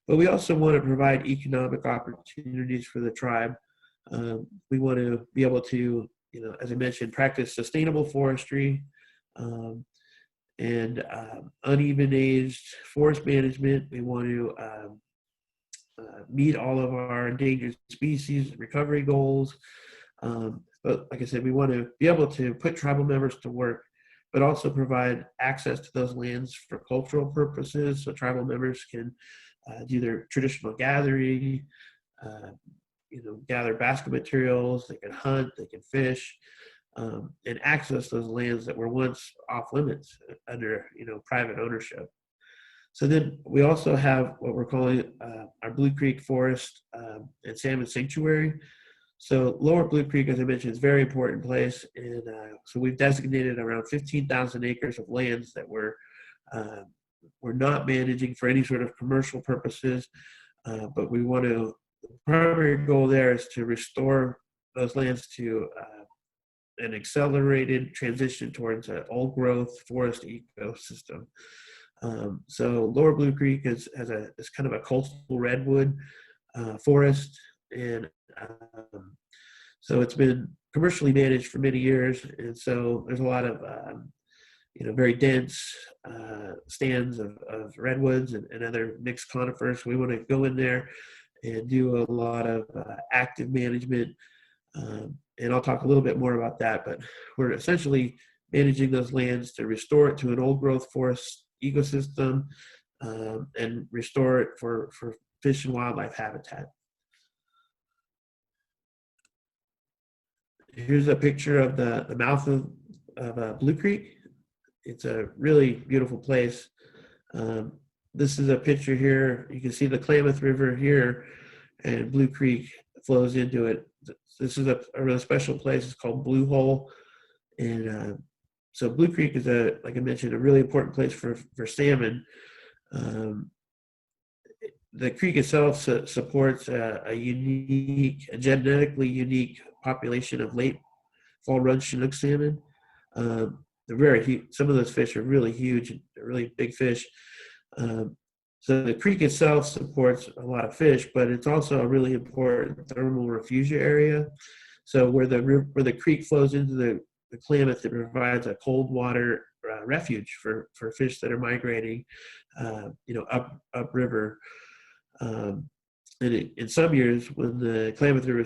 but we also want to provide economic opportunities for the tribe. We want to be able to, as I mentioned, practice sustainable forestry. And uneven aged forest management. We want to meet all of our endangered species recovery goals. But like I said, we want to be able to put tribal members to work but also provide access to those lands for cultural purposes, so tribal members can do their traditional gathering, gather basket materials, they can hunt, they can fish, and access those lands that were once off limits under private ownership. So then we also have what we're calling our Blue Creek Forest and Salmon Sanctuary. So Lower Blue Creek, as I mentioned, is a very important place, and so we've designated around 15,000 acres of lands that we're not managing for any sort of commercial purposes, but we want to. The primary goal there is to restore those lands to an accelerated transition towards an old-growth forest ecosystem. So Lower Blue Creek is kind of a coastal redwood forest, and so it's been commercially managed for many years, and so there's a lot of very dense stands of redwoods and other mixed conifers. We want to go in there and do a lot of active management, and I'll talk a little bit more about that, but we're essentially managing those lands to restore it to an old-growth forest ecosystem and restore it for fish and wildlife habitat. Here's a picture of the mouth of Blue Creek. It's a really beautiful place. This is a picture here. You can see the Klamath River here, and Blue Creek flows into it. This is a really special place. It's called Blue Hole, and so Blue Creek is, like I mentioned, a really important place for salmon. The creek itself supports a genetically unique population of late fall run Chinook salmon. They're very huge. Some of those fish are really huge, they're really big fish. So the creek itself supports a lot of fish, but it's also a really important thermal refugia area. So where the creek flows into the Klamath, it provides a cold water refuge for fish that are migrating, upriver. And in some years, when the Klamath River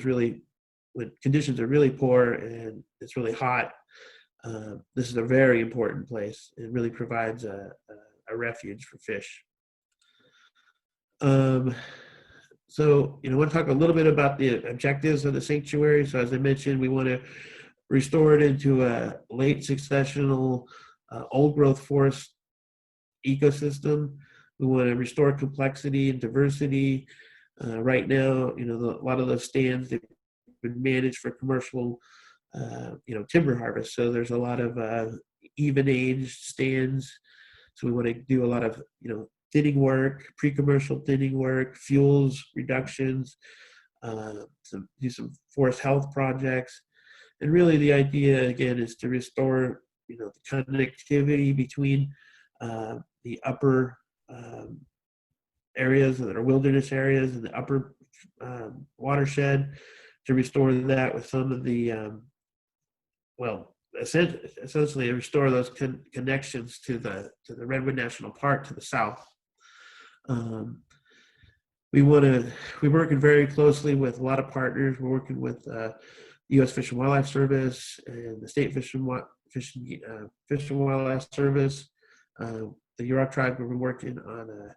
when conditions are really poor and it's really hot, this is a very important place. It really provides a refuge for fish. So, I want to talk a little bit about the objectives of the sanctuary. So as I mentioned, we want to restore it into a late successional old growth forest ecosystem. We want to restore complexity and diversity. Right now, a lot of those stands, they've been managed for commercial, timber harvest. So there's a lot of even aged stands. So we want to do a lot of, thinning work, pre-commercial thinning work, fuels reductions, do some forest health projects. And really the idea, again, is to restore, the connectivity between the upper areas that are wilderness areas and the upper watershed, to restore that with some of the, essentially restore those connections to the Redwood National Park to the south. We're working very closely with a lot of partners. We're working with U.S. Fish and Wildlife Service and the State Fish and Wildlife Service. The Yurok tribe, we've been working on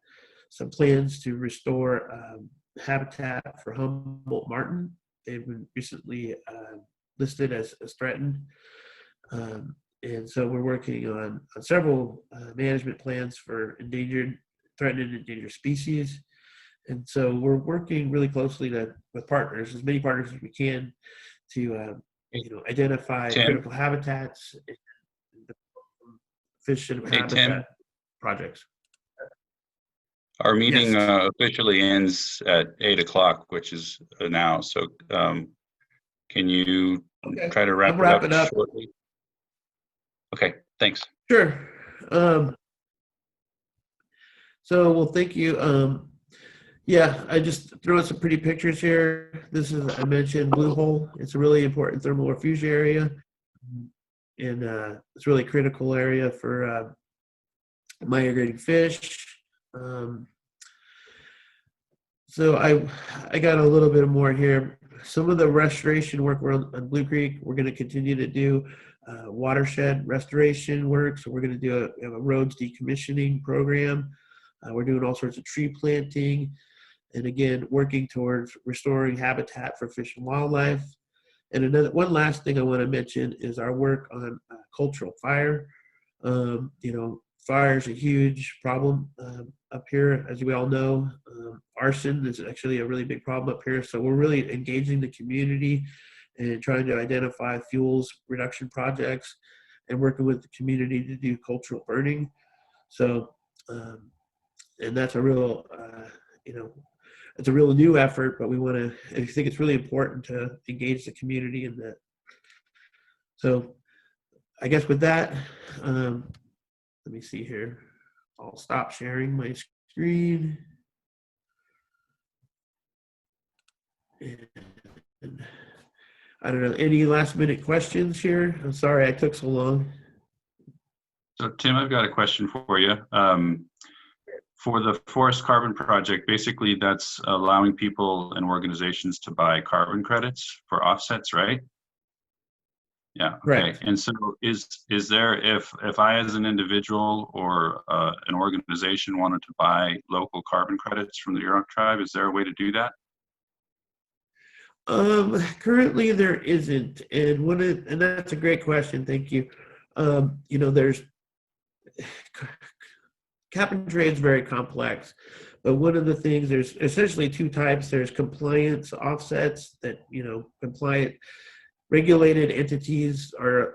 some plans to restore habitat for Humboldt martin. They've been recently listed as threatened. And so we're working on several management plans for threatened and endangered species. And so we're working really closely with partners, as many partners as we can, to identify critical habitats, fish and habitat Tim, projects. Our meeting officially ends at 8 o'clock, which is now. So can you try to wrap it up shortly? Okay, thanks. Sure. Thank you. I just threw in some pretty pictures here. This is, I mentioned, Blue Hole. It's a really important thermal refuge area, and it's a really critical area for migrating fish. So I got a little bit more here. some of the restoration work we're on Blue Creek, we're going to continue to do watershed restoration work. So we're going to do a roads decommissioning program. We're doing all sorts of tree planting, and again, working towards restoring habitat for fish and wildlife. And one last thing I want to mention is our work on cultural fire. Fire is a huge problem up here, as we all know. Arson is actually a really big problem up here. So we're really engaging the community and trying to identify fuels reduction projects and working with the community to do cultural burning. So, and that's a real, it's a real new effort, but I think it's really important to engage the community in that. So I guess with that, let me see here. I'll stop sharing my screen. And I don't know, any last minute questions here? I'm sorry I took so long. So Tim, I've got a question for you. For the Forest Carbon Project, basically that's allowing people and organizations to buy carbon credits for offsets, right? Yeah. Okay. Right. And so is there, if I as an individual or an organization wanted to buy local carbon credits from the Yurok tribe, is there a way to do that? Currently there isn't, and that's a great question. Thank you. There's cap and trade is very complex, but one of the things, there's essentially two types. There's compliance offsets that, compliant regulated entities are,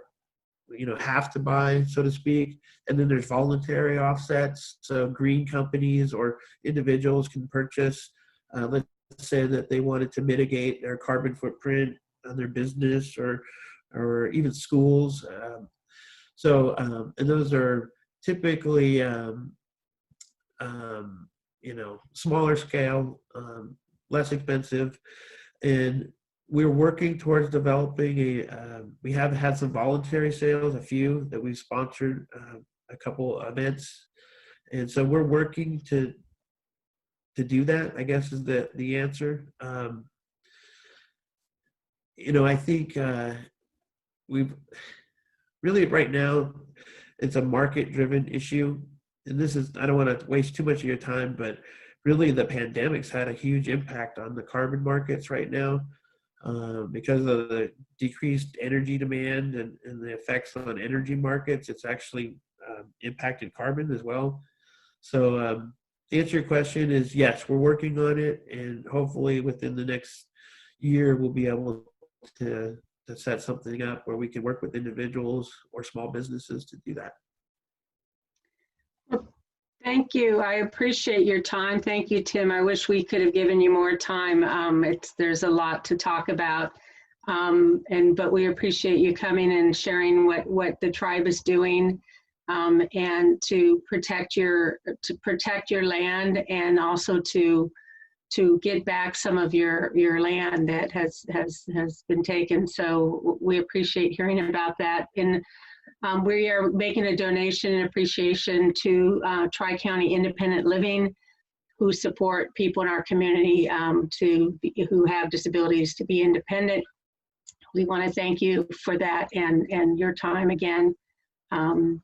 have to buy, so to speak. And then there's voluntary offsets. So green companies or individuals can purchase, let's say that they wanted to mitigate their carbon footprint on their business or even schools. And those are typically, smaller scale, less expensive. And we're working towards developing we have had some voluntary sales, a few that we've sponsored, a couple events. And so we're working to do that, I guess is the answer. I think we've really right now, it's a market-driven issue. And I don't want to waste too much of your time, but really the pandemic's had a huge impact on the carbon markets right now because of the decreased energy demand and the effects on energy markets. It's actually impacted carbon as well. So to answer your question is yes, we're working on it, and hopefully within the next year we'll be able to set something up where we can work with individuals or small businesses to do that. Thank you. I appreciate your time. Thank you, Tim. I wish we could have given you more time. There's a lot to talk about, but we appreciate you coming and sharing what the tribe is doing, and to protect your land, and also to get back some of your land that has been taken. So we appreciate hearing about that. And we are making a donation in appreciation to Tri-County Independent Living, who support people in our community who have disabilities to be independent. We want to thank you for that and your time again. Oh,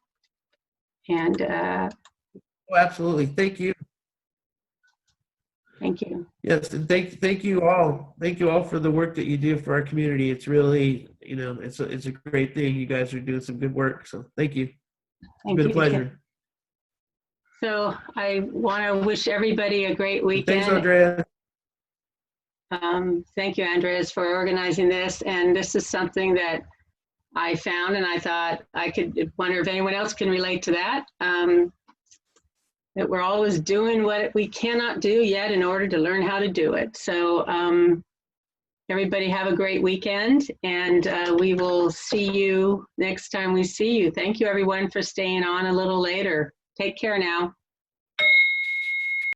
absolutely. Thank you. Thank you. Yes, and thank you all. Thank you all for the work that you do for our community. It's really, it's a great thing. You guys are doing some good work. So thank you. It's been a pleasure. So I want to wish everybody a great weekend. Thanks, Andrea. Thank you, Andreas, for organizing this. And this is something that I found, and I thought I could wonder if anyone else can relate to that. That we're always doing what we cannot do yet in order to learn how to do it. So everybody have a great weekend, and we will see you next time we see you. Thank you, everyone, for staying on a little later. Take care now.